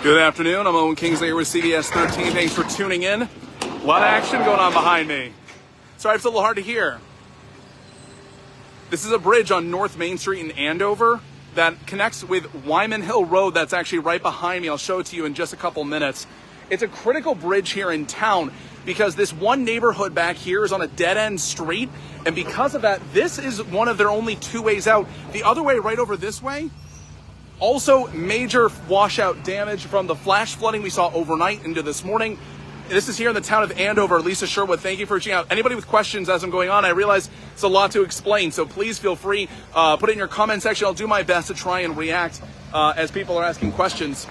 Good afternoon. I'm Owen Kingsley here with CBS 13. Thanks for tuning in. A lot of action going on behind me. Sorry, it's a little hard to hear. This is a bridge on North Main Street in Andover that connects with Wyman Hill Rd. That's actually right behind me. I'll show it to you in just a couple minutes. It's a critical bridge here in town because this one neighborhood back here is on a dead-end street. And because of that, this is one of their only two ways out. The other way, right over this way, also major washout damage from the flash flooding we saw overnight into this morning. This is here in the town of Andover. Lisa Sherwood, thank you for reaching out. Anybody with questions as I'm going on, I realize it's a lot to explain, so please feel free. Put it in your comment section. I'll do my best to try and react as people are asking questions.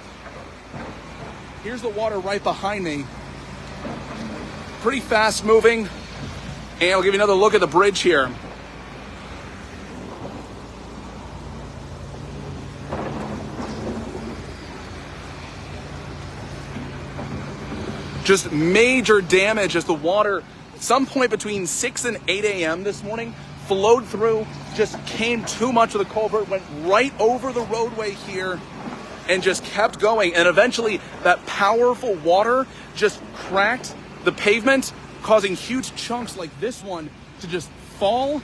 Here's the water right behind me. Pretty fast moving. And I'll give you another look at the bridge here. Just major damage as the water, some point between 6 and 8 a.m. this morning, flowed through, just came too much of the culvert, went right over the roadway here, and just kept going. And eventually, that powerful water just cracked the pavement, causing huge chunks like this one to just fall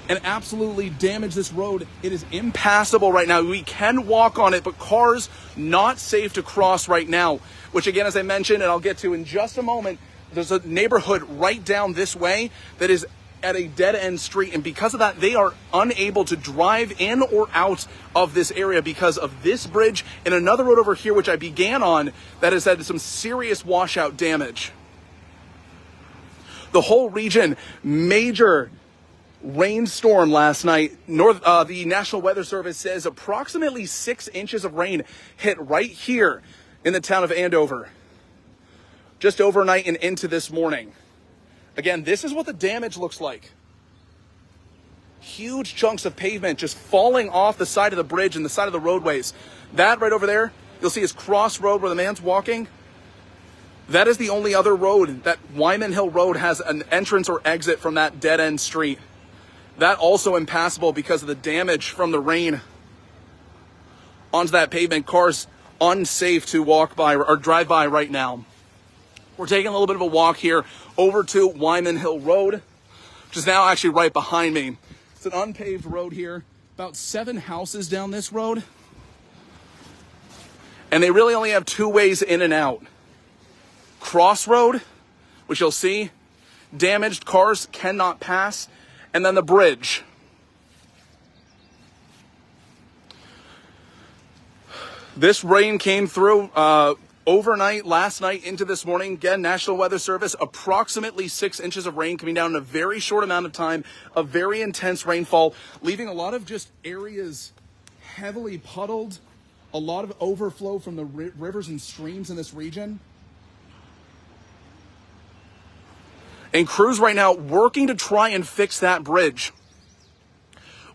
and absolutely damage this road. It is impassable right now. We can walk on it, but cars not safe to cross right now, which again, as I mentioned, and I'll get to in just a moment, there's a neighborhood right down this way that is at a dead-end street. And because of that, they are unable to drive in or out of this area because of this bridge and another road over here, which I began on, that has had some serious washout damage. The whole region, major rainstorm last night. The National Weather Service says approximately 6 inches of rain hit right here in the town of Andover just overnight and into this morning. Again, this is what the damage looks like. Huge chunks of pavement just falling off the side of the bridge and the side of the roadways. That right over there, you'll see is Cross Road where the man's walking. That is the only other road that Wyman Hill Rd has an entrance or exit from that dead-end street. That also impassable because of the damage from the rain onto that pavement. Cars unsafe to walk by or drive by right now. We're taking a little bit of a walk here over to Wyman Hill Rd, which is now actually right behind me. It's an unpaved road here, about 7 houses down this road. And they really only have 2 ways in and out. Cross Road, which you'll see, damaged, cars cannot pass. And then the bridge. This rain came through overnight, last night into this morning. Again, National Weather Service, approximately 6 inches of rain coming down in a very short amount of time. A very intense rainfall, leaving a lot of just areas heavily puddled. A lot of overflow from the rivers and streams in this region. And crews right now working to try and fix that bridge.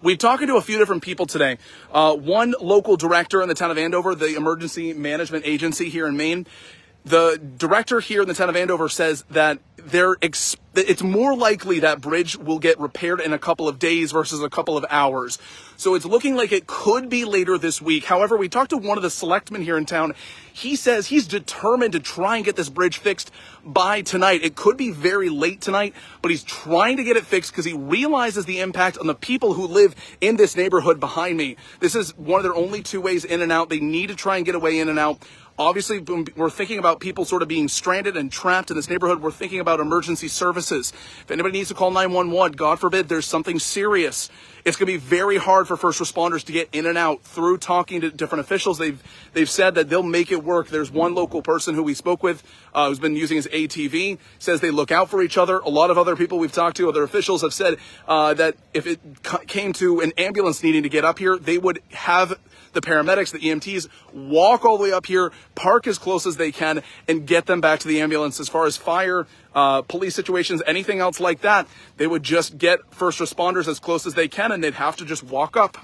We've talked to a few different people today. One local director in the town of Andover, the emergency management agency here in Maine. The director here in the town of Andover says that it's more likely that bridge will get repaired in a couple of days versus a couple of hours. So it's looking like it could be later this week. However, we talked to one of the selectmen here in town. He says he's determined to try and get this bridge fixed by tonight. It could be very late tonight, but he's trying to get it fixed because he realizes the impact on the people who live in this neighborhood behind me. This is one of their only 2 ways in and out. They need to try and get a way in and out. Obviously, we're thinking about people sort of being stranded and trapped in this neighborhood. We're thinking about emergency services. If anybody needs to call 911, God forbid there's something serious, it's going to be very hard for first responders to get in and out. Through talking to different officials, they've said that they'll make it work. There's one local person who we spoke with who's been using his ATV, says they look out for each other. A lot of other people we've talked to, other officials have said that if it came to an ambulance needing to get up here, they would have the paramedics, the EMTs, walk all the way up here, park as close as they can, and get them back to the ambulance. As far as fire, police situations, anything else like that, they would just get first responders as close as they can, and they'd have to just walk up.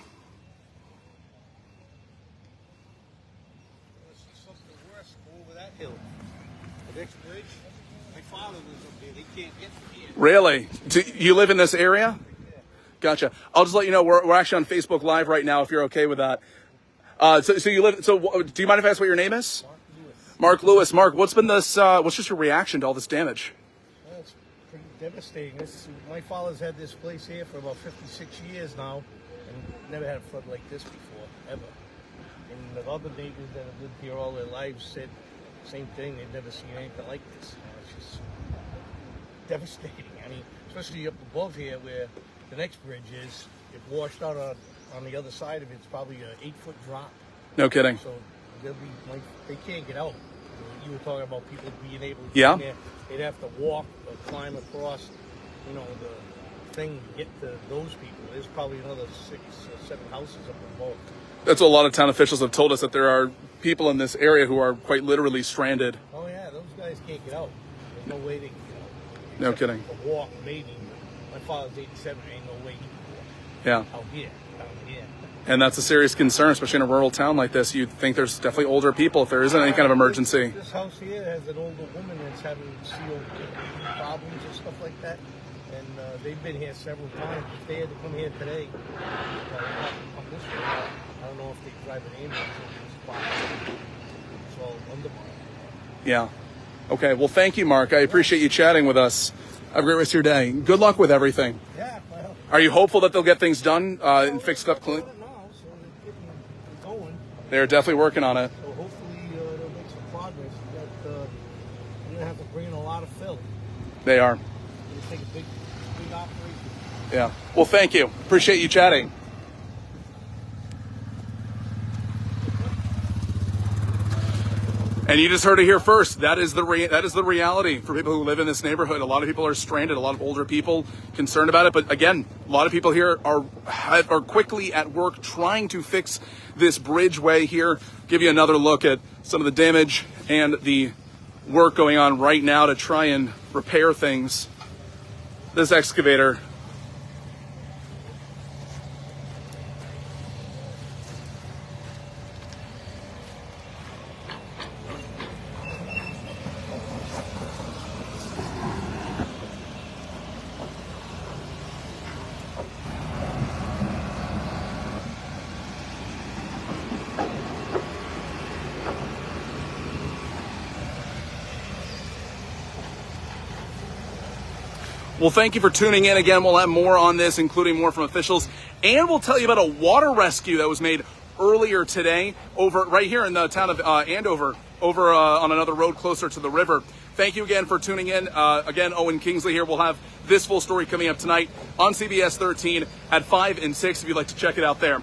Something worse over that hill. The next bridge, my father lives up there. They can't get to the end. Really? Do you live in this area? Yeah. Gotcha. I'll just let you know we're actually on Facebook Live right now if you're okay with that. So you live. So do you mind if I ask what your name is? Mark Lewis. Mark, what's been this? What's just your reaction to all this damage? Well, it's pretty devastating. My father's had this place here for about 56 years now, and never had a flood like this before, ever. And the other neighbors that have lived here all their lives said the same thing. They've never seen anything like this. It's just devastating. I mean, especially up above here where the next bridge is, it washed out on the other side of it. It's probably an 8-foot drop. No kidding. So they'll be like, they can't get out. You were talking about people being able to Yeah. get in there. They'd have to walk or climb across, the thing to get to those people. There's probably another 6 or 7 houses up above. That's what a lot of town officials have told us, that there are people in this area who are quite literally stranded. Oh yeah, those guys can't get out. There's no way they can get out. No kidding. To walk, maybe. My father's 87. There ain't no way he can walk. Yeah. Out here, down here. And that's a serious concern, especially in a rural town like this. You'd think there's definitely older people if there isn't any kind of emergency. This house here has an older woman that's having COPD problems and stuff like that. And they've been here several times. If they had to come here today, come this way, I don't know if they drive an ambulance over this spot. It's all undermined. Yeah. Okay. Well, thank you, Mark. I appreciate you chatting with us. Have a great rest of your day. Good luck with everything. Yeah, well. Are you hopeful that they'll get things done and fixed up clean? Now, so they're getting going. They're definitely working on it. So hopefully they'll make some progress. That you're going to have to bring in a lot of fill. They are. It's going to take a big operation. Yeah. Well, thank you. Appreciate you chatting. And you just heard it here first. That is the reality for people who live in this neighborhood. A lot of people are stranded. A lot of older people concerned about it. But again, a lot of people here are quickly at work trying to fix this bridgeway here. Give you another look at some of the damage and the work going on right now to try and repair things. This excavator. Well, thank you for tuning in. Again, we'll have more on this, including more from officials. And we'll tell you about a water rescue that was made earlier today over right here in the town of Andover, over on another road closer to the river. Thank you again for tuning in. Again, Owen Kingsley here. We'll have this full story coming up tonight on CBS 13 at 5 and 6 if you'd like to check it out there.